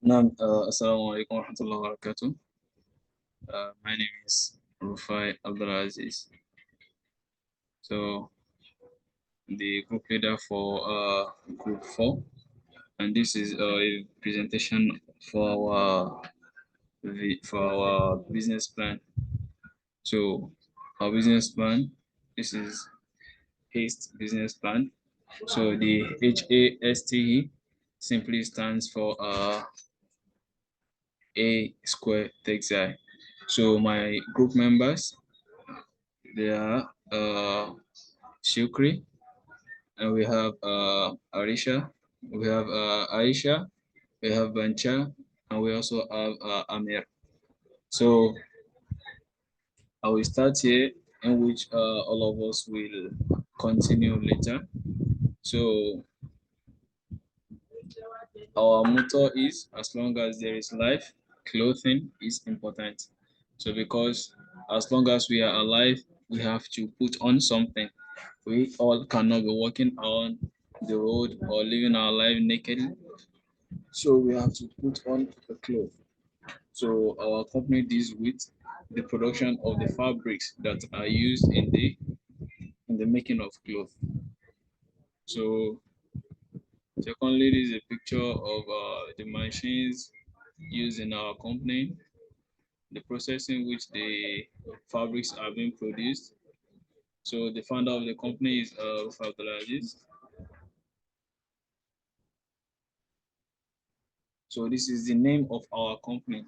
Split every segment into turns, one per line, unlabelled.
Assalamu alaikum wa rahmatullahi wa barakatuh. My name is Rufai Abdulaziz. So, the group leader for group 4, and this is a presentation for our business plan. So, our business plan, this is HASTE business plan. So, the HASTE simply stands for A Square Texai. So, my group members, they are Shukri, and we have Arisha, we have Aisha, we have Bancha, and we also have Amir. So I will start here, in which all of us will continue later. So our motto is, as long as there is life, clothing is important. So because as long as we are alive, we have to put on something. We all cannot be walking on the road or living our life naked. So we have to put on a cloth. So our company deals with the production of the fabrics that are used in the making of cloth. So secondly, this is a picture of the machines used in our company, the process in which the fabrics are being produced. So the founder of the company is Rufai Abdulaziz. So this is the name of our company.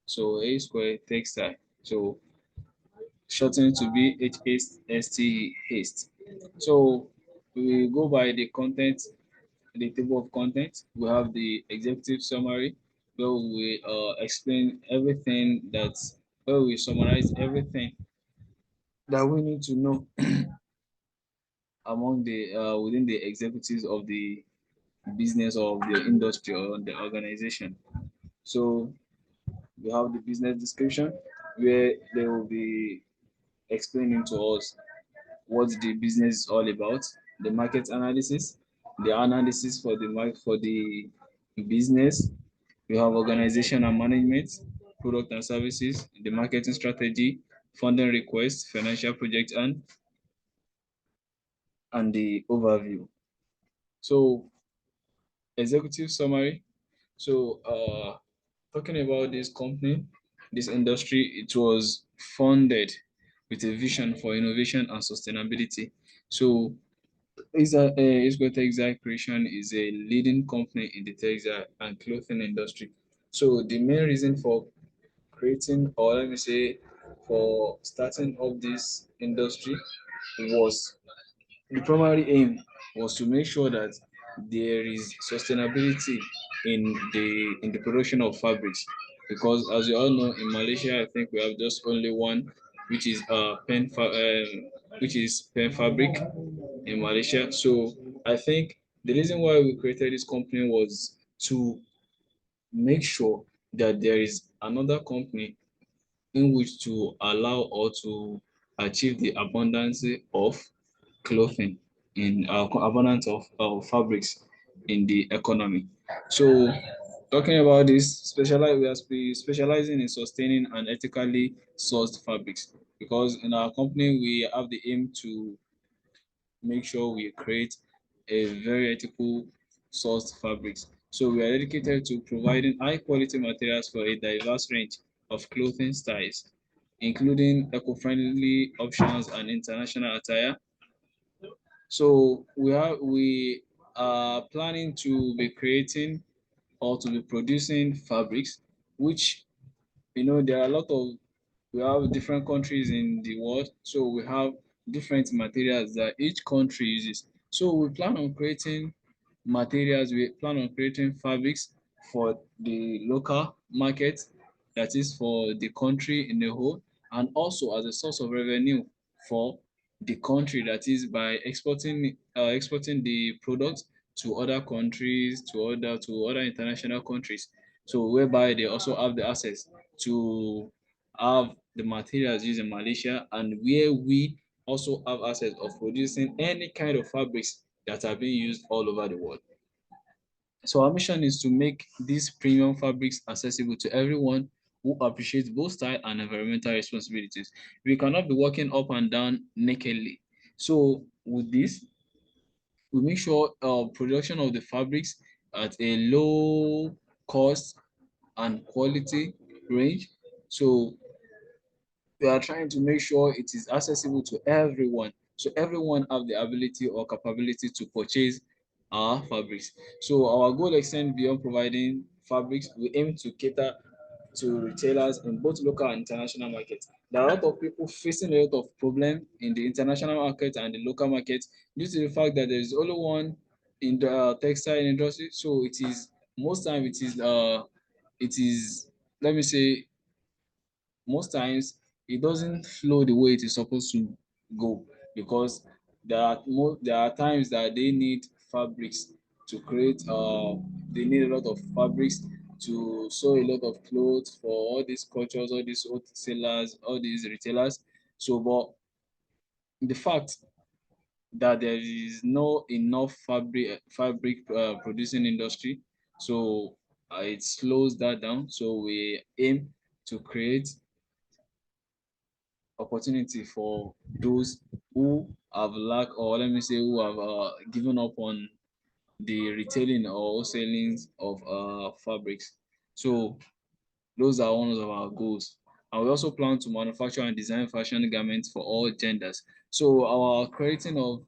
So A Square Textile. So shortened to be HST Haste. So we go by the content, the table of content. We have the executive summary where we explain everything where we summarize everything that we need to know among the within the executives of the business or of the industry or the organization. So we have the business description where they will be explaining to us what the business is all about, the market analysis, the analysis for the business. We have organization and management, product and services, the marketing strategy, funding request, financial project, and the overview. So executive summary. So talking about this company, this industry, it was founded with a vision for innovation and sustainability. So Isgo Textile Creation is a leading company in the textile and clothing industry. So the main reason for creating, or let me say, for starting up this industry was the primary aim was to make sure that there is sustainability in the production of fabrics, because as you all know, in Malaysia I think we have just only one, which is which is pen fabric in Malaysia. So I think the reason why we created this company was to make sure that there is another company in which to allow or to achieve the abundance of clothing in abundance of fabrics in the economy. So talking about this, we are specializing in sustaining and ethically sourced fabrics, because in our company we have the aim to make sure we create a very ethical sourced fabrics. So we are dedicated to providing high quality materials for a diverse range of clothing styles, including eco-friendly options and international attire. So we are planning to be creating or to be producing fabrics, which there are a lot of we have different countries in the world, so we have different materials that each country uses. So we plan on creating materials, we plan on creating fabrics for the local market, that is for the country in a whole, and also as a source of revenue for the country, that is by exporting the products to other countries, to other international countries. So whereby they also have the access to have the materials used in Malaysia, and where we also have access of producing any kind of fabrics that are being used all over the world. So our mission is to make these premium fabrics accessible to everyone who appreciates both style and environmental responsibilities. We cannot be walking up and down nakedly. So with this, we make sure production of the fabrics at a low cost and quality range. So we are trying to make sure it is accessible to everyone. So everyone have the ability or capability to purchase our fabrics. So our goal extends beyond providing fabrics. We aim to cater to retailers in both local and international markets. There are a lot of people facing a lot of problem in the international market and the local market due to the fact that there is only one in the textile industry. So it is most time it is, let me say, most times it doesn't flow the way it is supposed to go, because there are times that they need fabrics to create they need a lot of fabrics to sew a lot of clothes for all these cultures, all these wholesalers, all these retailers. So but the fact that there is no enough fabric producing industry, so it slows that down. So we aim to create opportunity for those who have lack, or let me say who have given up on the retailing or wholesaling of fabrics. So those are one of our goals. And we also plan to manufacture and design fashion garments for all genders. So our creating of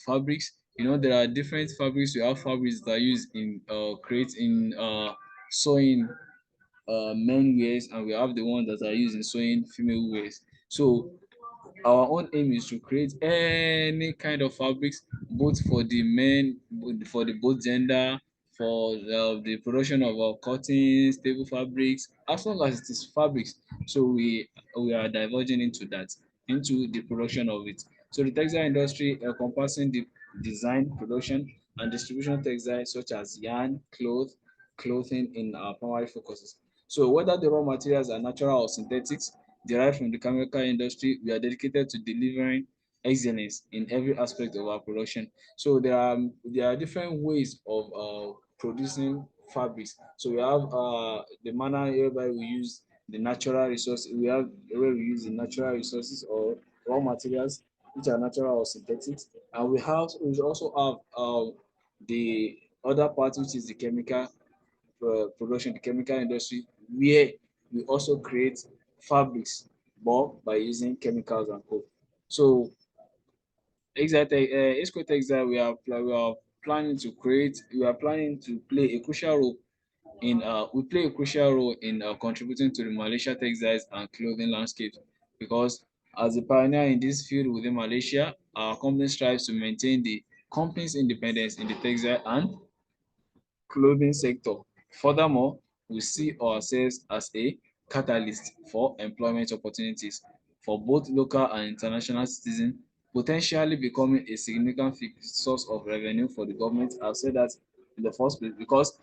fabrics, there are different fabrics. We have fabrics that are used in creating sewing men wears, and we have the ones that are used in sewing female wears. So our own aim is to create any kind of fabrics, both for the men, for the both gender, for the production of our cotton, stable fabrics, as long as it is fabrics. So we are diverging into that, into the production of it. So the textile industry encompassing the design, production, and distribution of textiles such as yarn, clothing in our primary focuses. So whether the raw materials are natural or synthetics, derived from the chemical industry, we are dedicated to delivering excellence in every aspect of our production. So there are different ways of producing fabrics. So we have the manner whereby we use the natural resources. We have where we use the natural resources or raw materials, which are natural or synthetics, and we also have the other part, which is the chemical production, the chemical industry, where we also create fabrics, but by using chemicals and co. So Exco Textile, we are planning to play a crucial role we play a crucial role in contributing to the Malaysia textiles and clothing landscape, because as a pioneer in this field within Malaysia, our company strives to maintain the company's independence in the textile and clothing sector. Furthermore, we see ourselves as a catalyst for employment opportunities for both local and international citizens, potentially becoming a significant source of revenue for the government. I've said that in the first place, because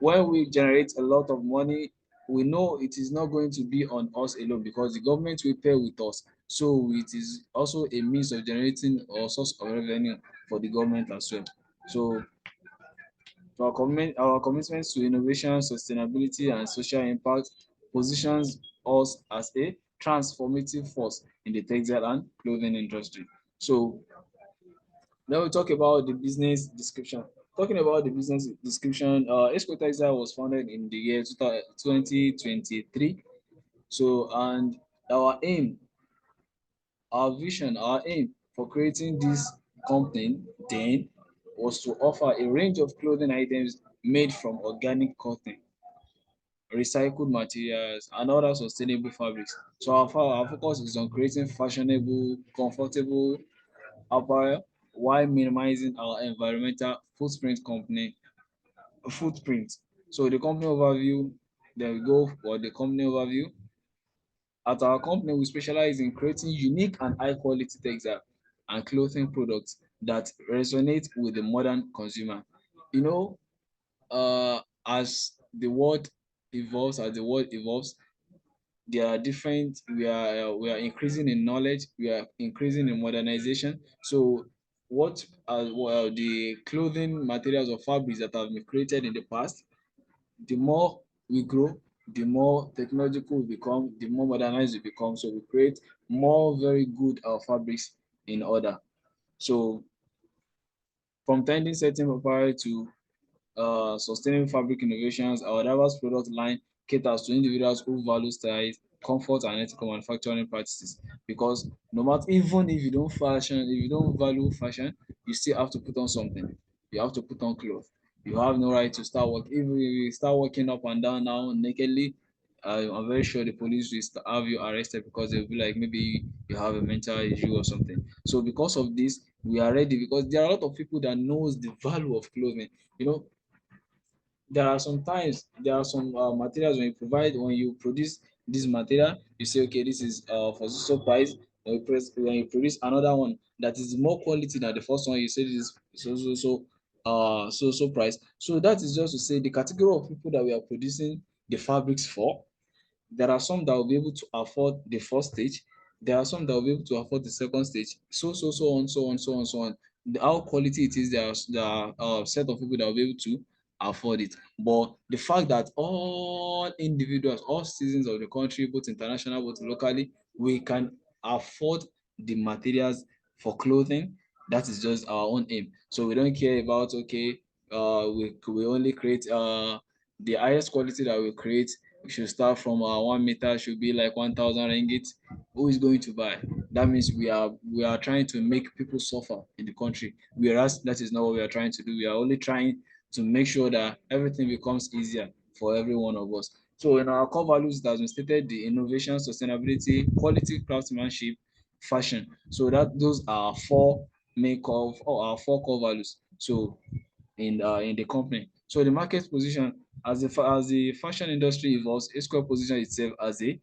when we generate a lot of money, we know it is not going to be on us alone, because the government will pay with us. So it is also a means of generating a source of revenue for the government as well. So our commitment to innovation, sustainability, and social impact positions us as a transformative force in the textile and clothing industry. So then we talk about the business description. Talking about the business description, Esco Textile was founded in the year 2023. So, and our aim, our vision, our aim for creating this company then was to offer a range of clothing items made from organic cotton, recycled materials, and other sustainable fabrics. So our focus is on creating fashionable, comfortable apparel while minimizing our environmental footprint. So the company overview, there we go for the company overview. At our company, we specialize in creating unique and high quality textile and clothing products that resonate with the modern consumer. You know, as the world evolves, there are different we are increasing in knowledge, we are increasing in modernization. So what are well, the clothing materials or fabrics that have been created in the past, the more we grow, the more technological we become, the more modernized we become. So we create more very good fabrics in order. So from trending setting apparel to sustainable fabric innovations, our diverse product line caters to individuals who value style, comfort, and ethical manufacturing practices. Because no matter, even if you don't fashion, if you don't value fashion, you still have to put on something. You have to put on clothes. You have no right to start work. Even if you start walking up and down now nakedly, I'm very sure the police will have you arrested because they'll be like maybe you have a mental issue or something. So because of this, we are ready because there are a lot of people that knows the value of clothing. You know, there are some materials when you produce this material, you say okay, this is for so price. When you produce another one that is more quality than the first one, you say this is so price. So that is just to say the category of people that we are producing the fabrics for. There are some that will be able to afford the first stage. There are some that will be able to afford the second stage. So on. How quality it is, there are a set of people that will be able to afford it. But the fact that all individuals, all citizens of the country, both international, both locally, we can afford the materials for clothing, that is just our own aim. So we don't care about okay, we only create the highest quality that we create. We should start from 1 meter, should be like 1,000 ringgit. Who is going to buy? That means we are trying to make people suffer in the country. Whereas that is not what we are trying to do. We are only trying to make sure that everything becomes easier for every one of us. So in our core values, it has been stated the innovation, sustainability, quality, craftsmanship, fashion. So that those are four make of or our four core values. So in the company. So the market position as the fashion industry evolves, A Square positions itself as a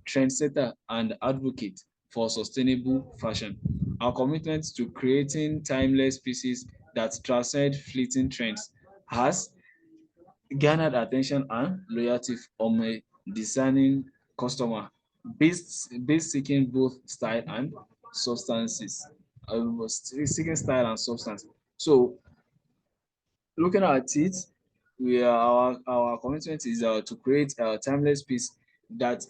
trendsetter and advocate for sustainable fashion. Our commitment to creating timeless pieces that transcend fleeting trends has garnered attention and loyalty from a discerning customer, based seeking both style and substances. Seeking style and substance. So looking at it, we are our commitment is to create a timeless piece that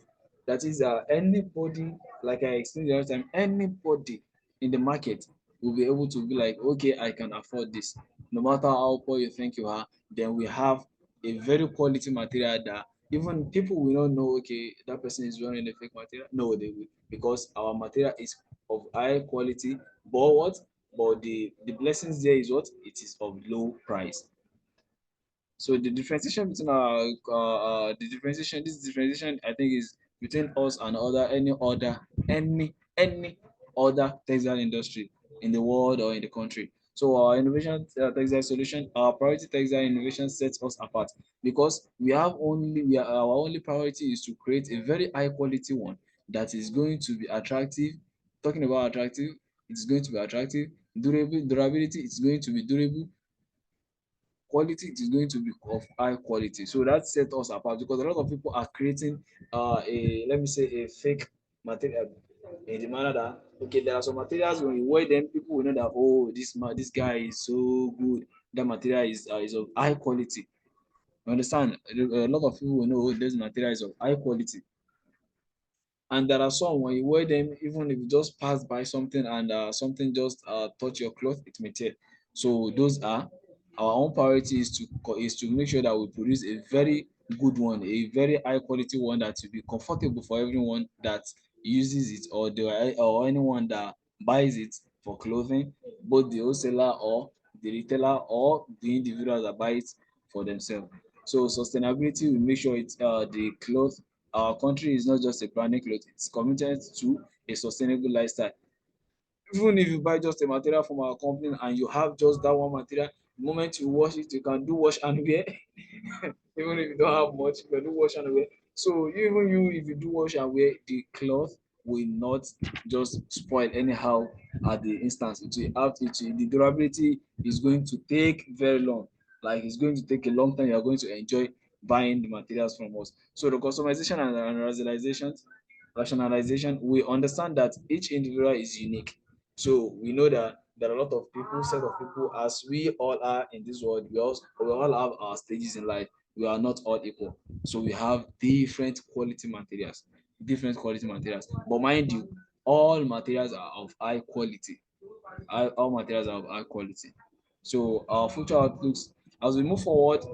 is anybody, like I explained the other time, anybody in the market will be able to be like, okay, I can afford this. No matter how poor you think you are, then we have a very quality material that even people will not know, okay, that person is wearing a fake material. No, they will, because our material is of high quality, but what? But the blessings there is what? It is of low price. So the differentiation between the differentiation, this differentiation I think is between us and any other textile industry in the world or in the country. So our innovation textile solution, our priority textile innovation sets us apart because our only priority is to create a very high quality one that is going to be attractive. Talking about attractive, it's going to be attractive. Durability, it's going to be durable. Quality, it is going to be of high quality. So that sets us apart because a lot of people are creating a let me say a fake material in the manner that okay, there are some materials when you wear them, people will know that oh, this guy is so good. That material is of high quality. You understand? A lot of people will know oh, this material is of high quality. And there are some when you wear them, even if you just pass by something and something just touch your cloth, it may tear. So those are our own priority is to make sure that we produce a very good one, a very high quality one that will be comfortable for everyone that uses it or anyone that buys it for clothing, both the wholesaler or the retailer or the individual that buy it for themselves. So sustainability will make sure it's the cloth our country is not just a branding cloth, it's committed to a sustainable lifestyle. Even if you buy just a material from our company and you have just that one material, the moment you wash it, you can do wash and wear. Even if you don't have much, you can do wash and wear. So even you, if you do wash and wear, the cloth will not just spoil anyhow at the instance. The durability is going to take very long. Like it's going to take a long time. You are going to enjoy buying the materials from us. So the customization and rationalization, we understand that each individual is unique. So we know that there are a lot of people, set of people, as we all are in this world. We all have our stages in life. We are not all equal. So we have different quality materials. But mind you, all materials are of high quality. All materials are of high quality. So our future outlooks, as we move forward,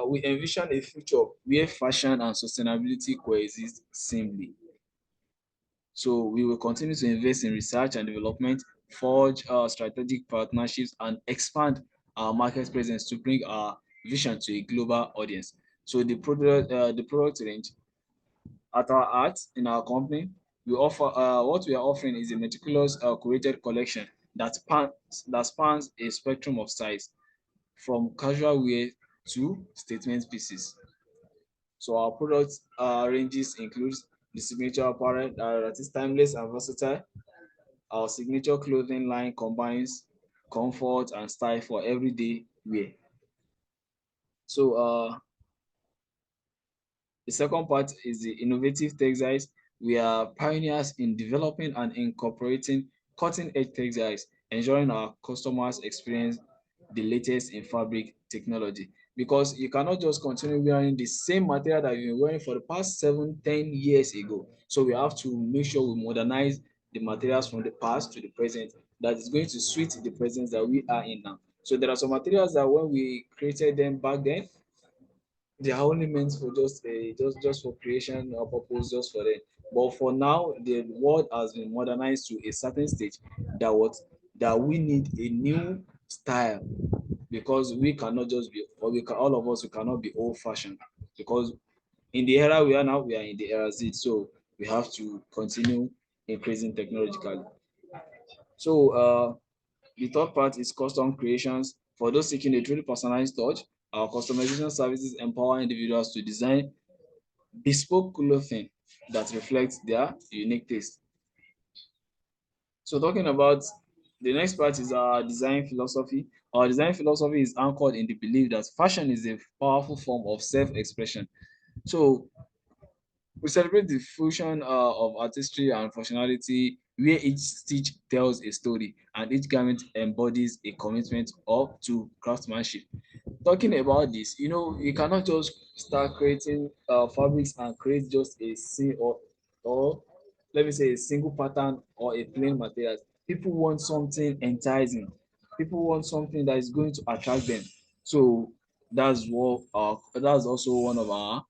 we envision a future where fashion and sustainability coexist seamlessly. So we will continue to invest in research and development, forge strategic partnerships, and expand our market presence to bring our vision to a global audience. So the product range at our art in our company, we offer what we are offering is a meticulous curated collection that spans a spectrum of size, from casual wear to statement pieces. So our product ranges includes the signature apparel that is timeless and versatile. Our signature clothing line combines comfort and style for everyday wear. So the second part is the innovative textiles. We are pioneers in developing and incorporating cutting-edge textiles, ensuring our customers experience the latest in fabric technology. Because you cannot just continue wearing the same material that you've been wearing for the past 7, 10 years ago. So we have to make sure we modernize the materials from the past to the present that is going to suit the present that we are in now. So there are some materials that when we created them back then, they are only meant for just for creation or purpose, just for them. But for now, the world has been modernized to a certain stage that we need a new style, because we cannot just be, or we can, all of us, we cannot be old fashioned, because in the era we are now, we are in the era Z. So we have to continue increasing technologically. So the third part is custom creations. For those seeking a truly personalized touch, our customization services empower individuals to design bespoke clothing that reflects their unique taste. So talking about the next part is our design philosophy. Our design philosophy is anchored in the belief that fashion is a powerful form of self-expression. So we celebrate the fusion of artistry and functionality, where each stitch tells a story and each garment embodies a commitment up to craftsmanship. Talking about this, you cannot just start creating fabrics and create just a or let me say a single pattern or a plain material. People want something enticing. People want something that is going to attract them. So that's also one of our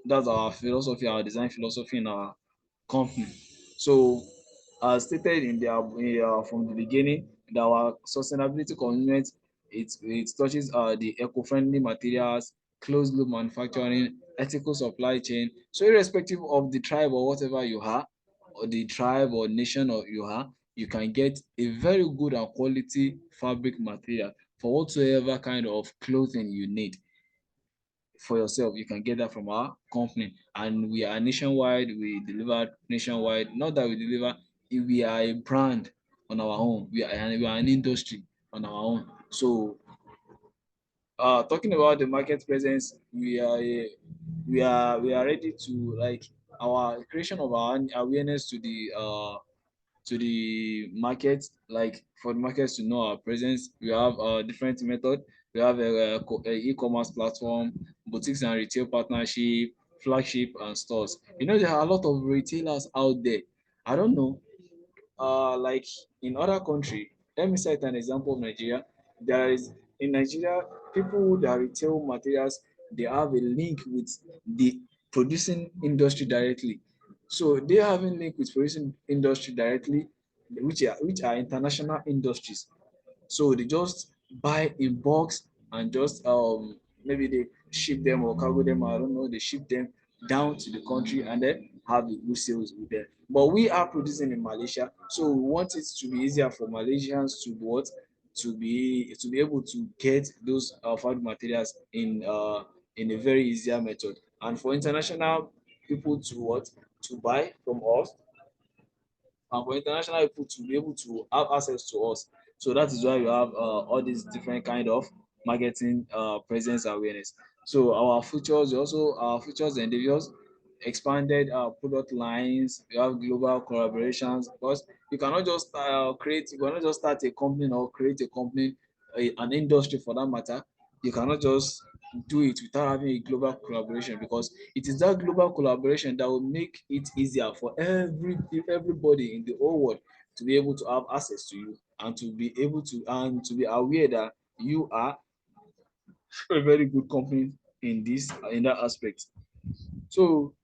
that's our philosophy, our design philosophy in our company. So as stated from the beginning, that our sustainability commitment, it touches the eco-friendly materials, closed loop manufacturing, ethical supply chain. So irrespective of the tribe or whatever you are, or the tribe or nation or you are, you can get a very good and quality fabric material for whatsoever kind of clothing you need for yourself. You can get that from our company, and we are nationwide. We deliver nationwide. Not that we deliver, we are a brand on our own. We are an industry on our own. So talking about the market presence, we are ready to, like, our creation of our awareness to the market, like for the markets to know our presence. We have different method. We have a e-commerce platform, boutiques and retail partnership, flagship and stores. There are a lot of retailers out there. I don't know, like in other country. Let me cite an example of Nigeria. There is In Nigeria, people that retail materials, they have a link with the producing industry directly. So they having link with producing industry directly, which are international industries. So they just buy in box and just maybe they ship them or cargo them, I don't know, they ship them down to the country and then have the good sales with them. But we are producing in Malaysia, so we want it to be easier for Malaysians to what to be able to get those found materials in a very easier method, and for international people to buy from us, and for international people to be able to have access to us. So that is why we have all these different kind of marketing presence awareness. So our futures and endeavors. expanded product lines, you have global collaborations, because you cannot just you cannot just start a company or create a company, an industry for that matter. You cannot just do it without having a global collaboration, because it is that global collaboration that will make it easier for everybody in the whole world to be able to have access to you, and to be able to and to be aware that you are a very good company in that aspect. So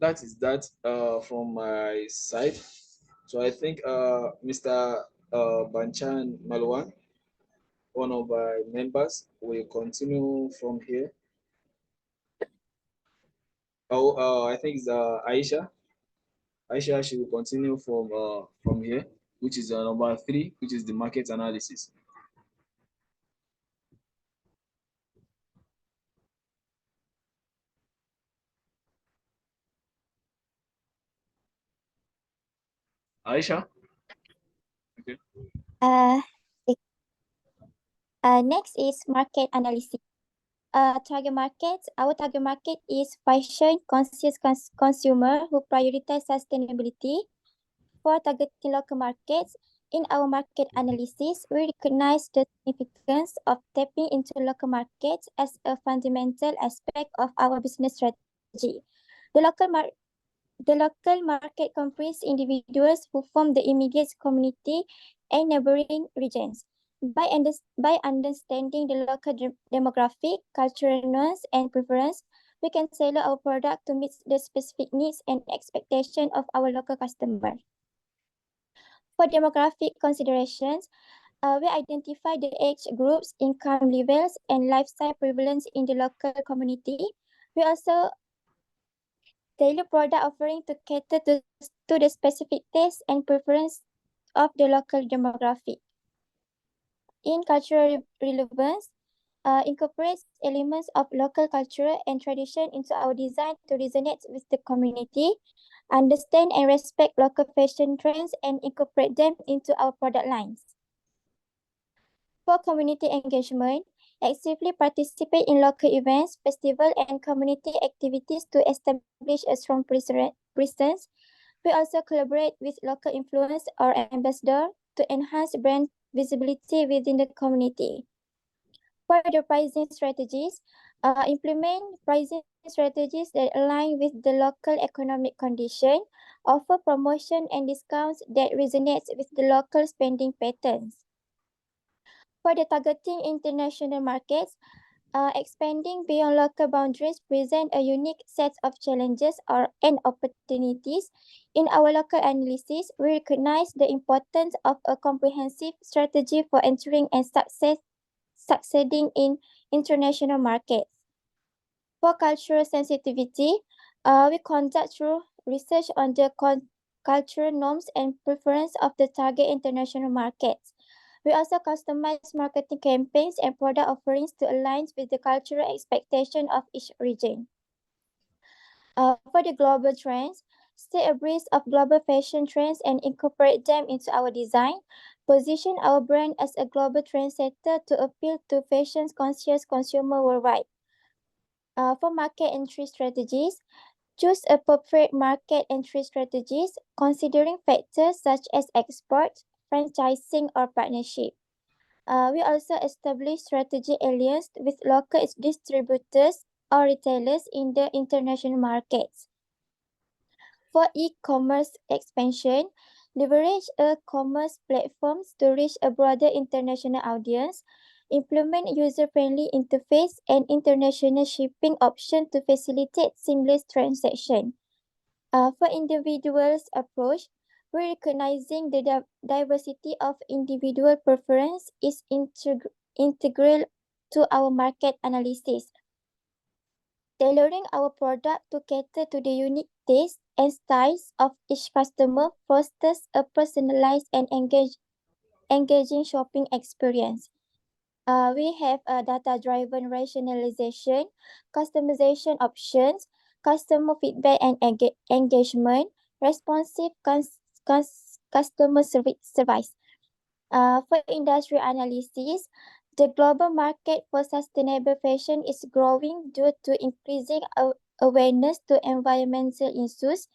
that is that from my side. So I think Mr. Banchan Malwan, one of our members, will continue from here. Oh, I think it's Aisha. Aisha, she will continue from here, which is number 3, which is the market analysis. Aisha. Okay.
Uh, Next is market analysis. Target market. Our target market is fashion conscious consumer who prioritize sustainability. For targeting local markets, in our market analysis, we recognize the significance of tapping into local markets as a fundamental aspect of our business strategy. The local market The local market comprises individuals who form the immediate community and neighboring regions. By understanding the local demographic, cultural norms, and preference, we can tailor our product to meet the specific needs and expectations of our local customers. For demographic considerations, we identify the age groups, income levels, and lifestyle prevalence in the local community. We also tailor product offering to cater to the specific tastes and preference of the local demographic. In cultural relevance, incorporates elements of local culture and tradition into our design to resonate with the community, understand and respect local fashion trends, and incorporate them into our product lines. For community engagement, actively participate in local events, festivals, and community activities to establish a strong presence. We also collaborate with local influencers or ambassadors to enhance brand visibility within the community. For the pricing strategies, implement pricing strategies that align with the local economic condition, offer promotion and discounts that resonate with the local spending patterns. For the targeting international markets, expanding beyond local boundaries present a unique set of challenges and opportunities. In our local analysis, we recognize the importance of a comprehensive strategy for entering and succeeding in international markets. For cultural sensitivity, we conduct through research on the cultural norms and preference of the target international markets. We also customize marketing campaigns and product offerings to align with the cultural expectation of each region. For the global trends, stay abreast of global fashion trends and incorporate them into our design. Position our brand as a global trendsetter to appeal to fashion-conscious consumers worldwide. For market entry strategies, choose appropriate market entry strategies considering factors such as export, franchising, or partnership. We also establish strategic alliance with local distributors or retailers in the international markets. For e-commerce expansion, leverage commerce platforms to reach a broader international audience. Implement user-friendly interface and international shipping options to facilitate seamless transaction. For individuals approach, recognizing the diversity of individual preference is integral to our market analysis. Tailoring our product to cater to the unique tastes and styles of each customer fosters a personalized and engaging shopping experience. We have a data-driven rationalization, customization options, customer feedback and engagement, responsive customer service. For industry analysis, The global market for sustainable fashion is growing due to increasing awareness to environmental issues.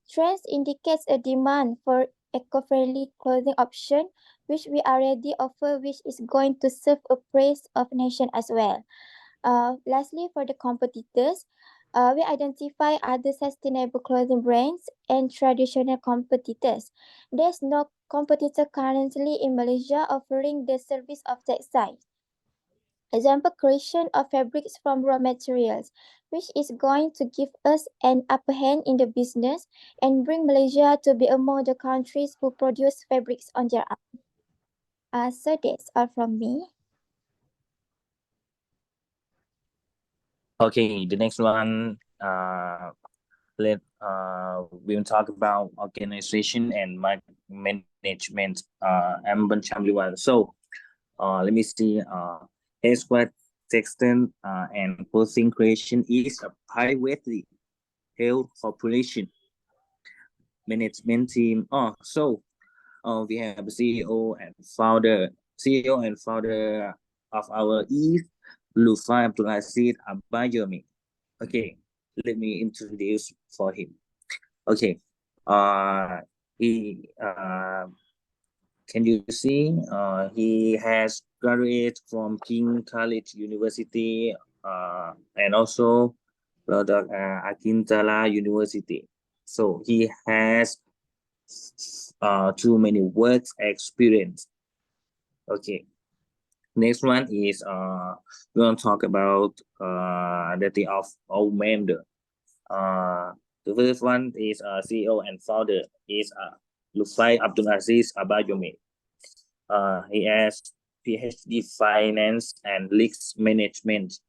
Trends indicates a demand for eco-friendly clothing option, which we already offer, which is going to serve a praise of nation as well. Lastly, for the competitors, we identify other sustainable clothing brands and traditional competitors. There's no competitor currently in Malaysia offering the service of textile. Example, creation of fabrics from raw materials, which is going to give us an upper hand in the business and bring Malaysia to be among the countries who produce fabrics on their own. So that's all from me.
Okay, the next one, we'll talk about organization and management. I'm Ban Chamliwan. So, let me see. Square Textile and Clothing Creation is a privately held corporation. Management team. We have CEO and founder. CEO and founder of our is Lufai Abdul Aziz Abayomi. Okay, let me introduce for him. Okay, he can you see? He has graduated from King Khalid University and also Akintala University. So he has too many works experience. Okay. Next one is we want to talk about the thing of our member. The first one is CEO and founder is Lufai Abdul Aziz Abayomi. He has PhD Finance and Leaks Management.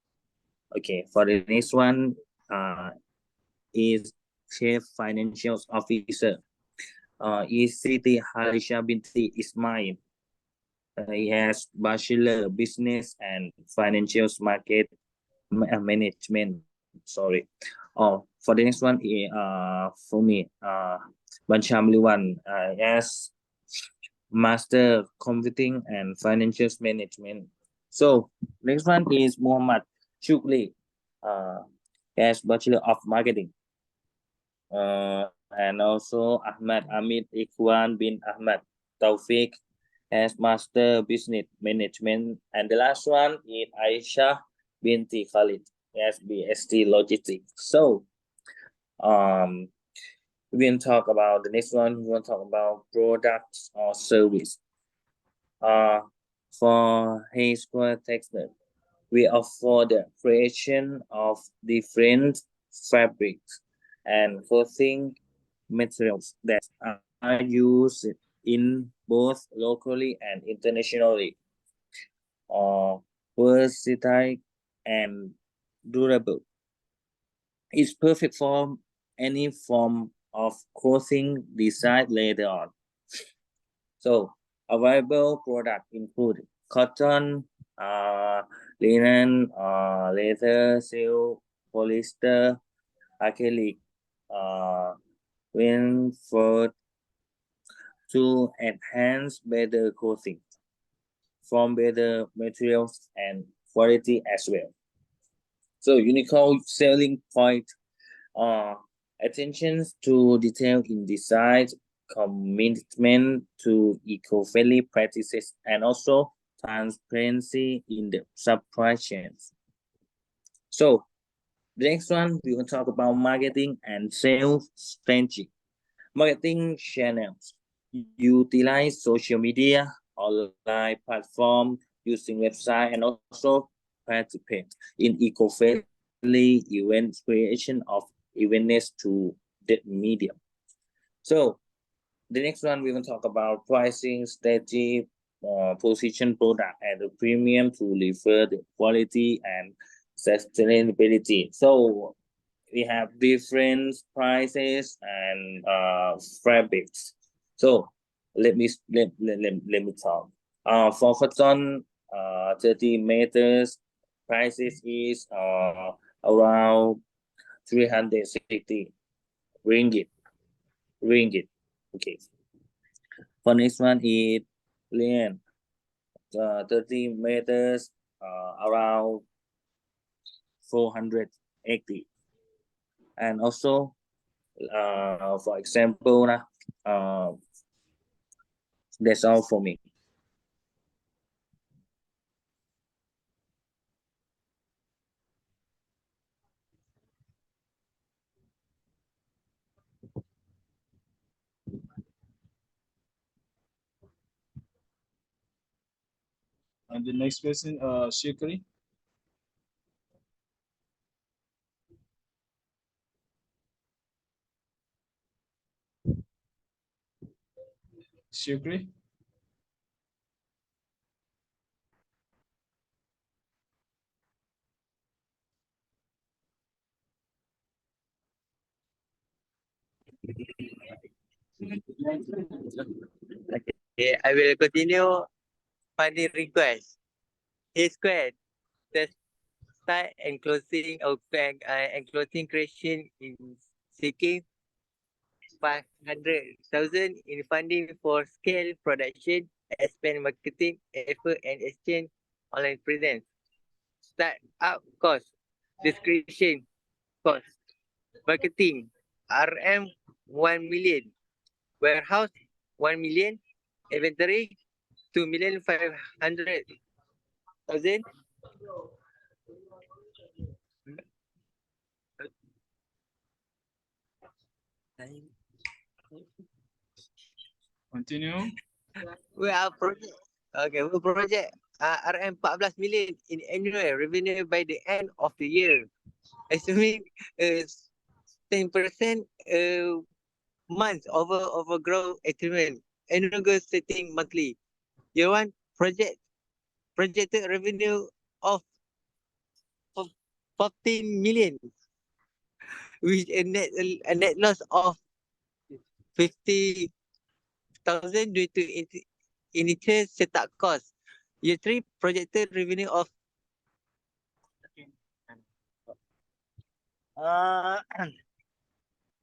Okay, for the next one is Chief Financial Officer. Is Siti Harisha binti Ismail. He has Bachelor Business and Financial Market Management. Sorry. For the next one, for me, Ban Chamliwan has Master Computing and Financial Management. So next one is Muhammad Shukli, has Bachelor of Marketing. And also Ahmad Amit Ikhwan bin Ahmad Taufik as Master Business Management. And the last one is Aisha binti Khalid as BST Logistics. So we will talk about the next one. We will talk about products or service. For H Square Textile, we offer the creation of different fabrics and clothing materials that are used in both locally and internationally. Versatile and durable. It's perfect for any form of clothing designed later on. So available products include cotton, linen, leather, silk, polyester, acrylic, Winford to enhance better clothing from better materials and quality as well. So unique selling point, attention to detail in design, commitment to eco-friendly practices, and also transparency in the supply chains. So the next one, we will talk about marketing and sales strategy. Marketing channels utilize social media, online platform, using website, and also participate in eco-friendly event creation of awareness to the media. So the next one, we will talk about pricing strategy, position product at a premium to refer the quality and sustainability. So we have different prices and fabrics. So let me talk. For cotton, 30 meters prices is around 360 ringgit. Okay. For next one is linen. 30 meters, around 480. And also, for example, that's all for me.
And the next person, Shikari. Shikari.
Okay, I will continue funding request. A squared, the start and closing creation in seeking 500,000 in funding for scale production, expand marketing effort and exchange online presence. Start up cost, description cost, marketing, RM 1 million, warehouse 1 million, inventory 2,500,000.
Continue.
We are project. Okay, we project RM 14 million in annual revenue by the end of the year. Assuming 10% month over growth achievement. Annual goal setting monthly. Year one projected revenue of 14 million with a net loss of 50,000 due to initial setup cost. Year 3 projected revenue of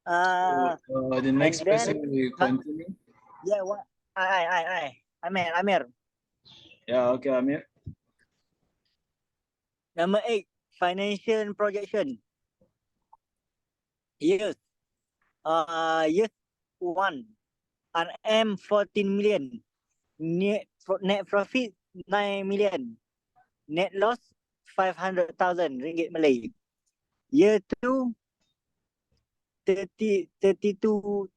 The next
and then-
person will continue.
Yeah, what? Amir.
Yeah, okay, Amir.
Number 8, financial projection. Yes. Yes, 1. RM 14 million. Net profit 9 million. Net loss 500,000 ringgit Malay. Year 2, 32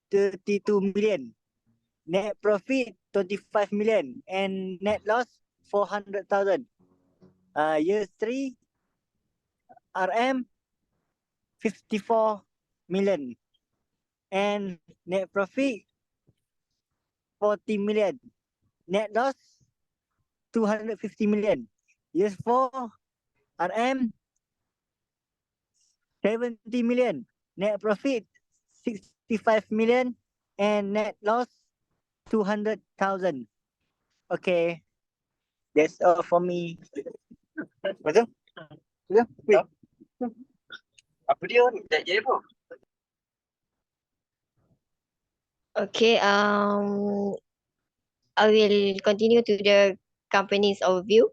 million. Net profit 25 million and net loss 400,000. Year 3, RM 54 million and net profit 40 million. Net loss 250 million. Year 4, RM 70 million. Net profit 65 million and net loss 200,000. Okay. That's all for me. Betul? Betul? Apa dia ni? Tak jadi apa?
Okay, I will continue to the company's overview.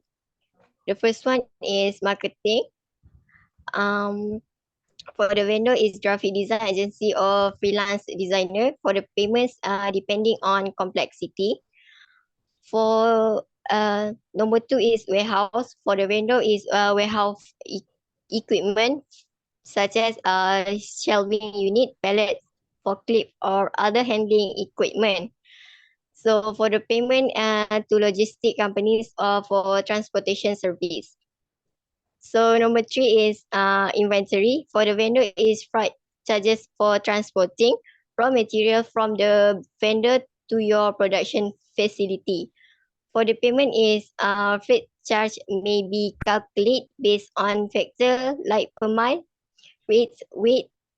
The first one is marketing. For the vendor is graphic design agency or freelance designer. For the payments, depending on complexity. For number 2 is warehouse. For the vendor is warehouse equipment such as shelving unit, pallet, forklift or other handling equipment. So for the payment to logistic companies or for transportation service. So number 3 is inventory. For the vendor is freight charges for transporting raw material from the vendor to your production facility. For the payment is freight charge may be calculated based on factor like per mile, weight,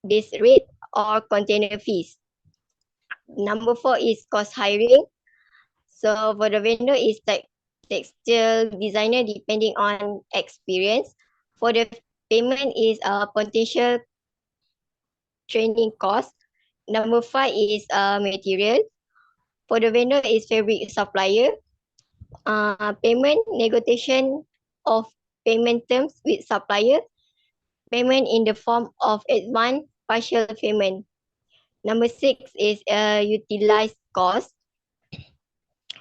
base rate or container fees. Number 4 is cost hiring. So for the vendor is like textile designer depending on experience. For the payment is potential training cost. Number 5 is material. For the vendor is fabric supplier. payment negotiation of payment terms with supplier, payment in the form of advance partial payment. Number 6 is utilized cost.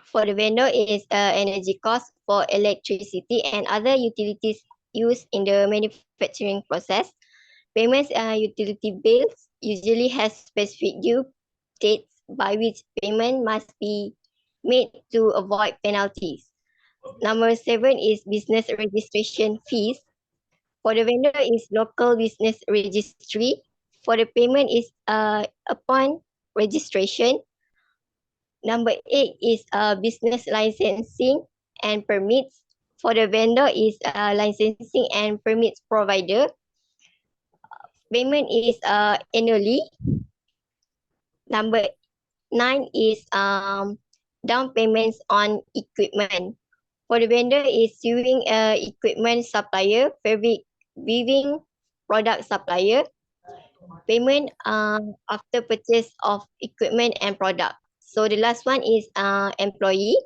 For the vendor is energy cost for electricity and other utilities used in the manufacturing process. Payments utility bills usually has specific due dates by which payment must be made to avoid penalties. Number 7 is business registration fees. For the vendor is local business registry. For the payment is upon registration. Number 8 is business licensing and permits. For the vendor is licensing and permits provider. Payment is annually. Number 9 is down payments on equipment. For the vendor is suing equipment supplier, viewing product supplier. Payment after purchase of equipment and product. So the last one is employee.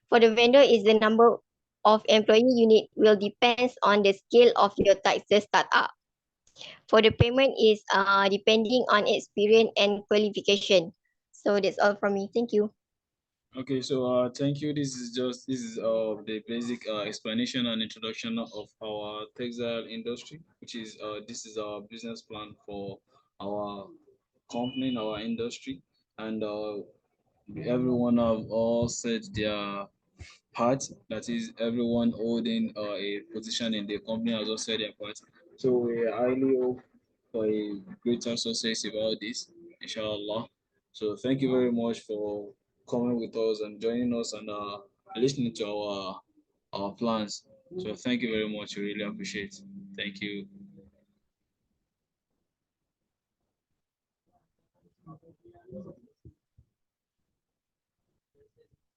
For the vendor is the number of employee unit will depends on the scale of your taxes startup. For the payment is depending on experience and qualification. So that's all from me. Thank you.
Okay, so thank you. This is the basic explanation and introduction of our textile industry, which is this is our business plan for our company in our industry, and everyone have all said their part. That is, everyone holding a position in the company has also said their part. So we highly hope for a greater success about this, inshallah. So thank you very much for coming with us and joining us and listening to our plans. So thank you very much. We really appreciate it. Thank you.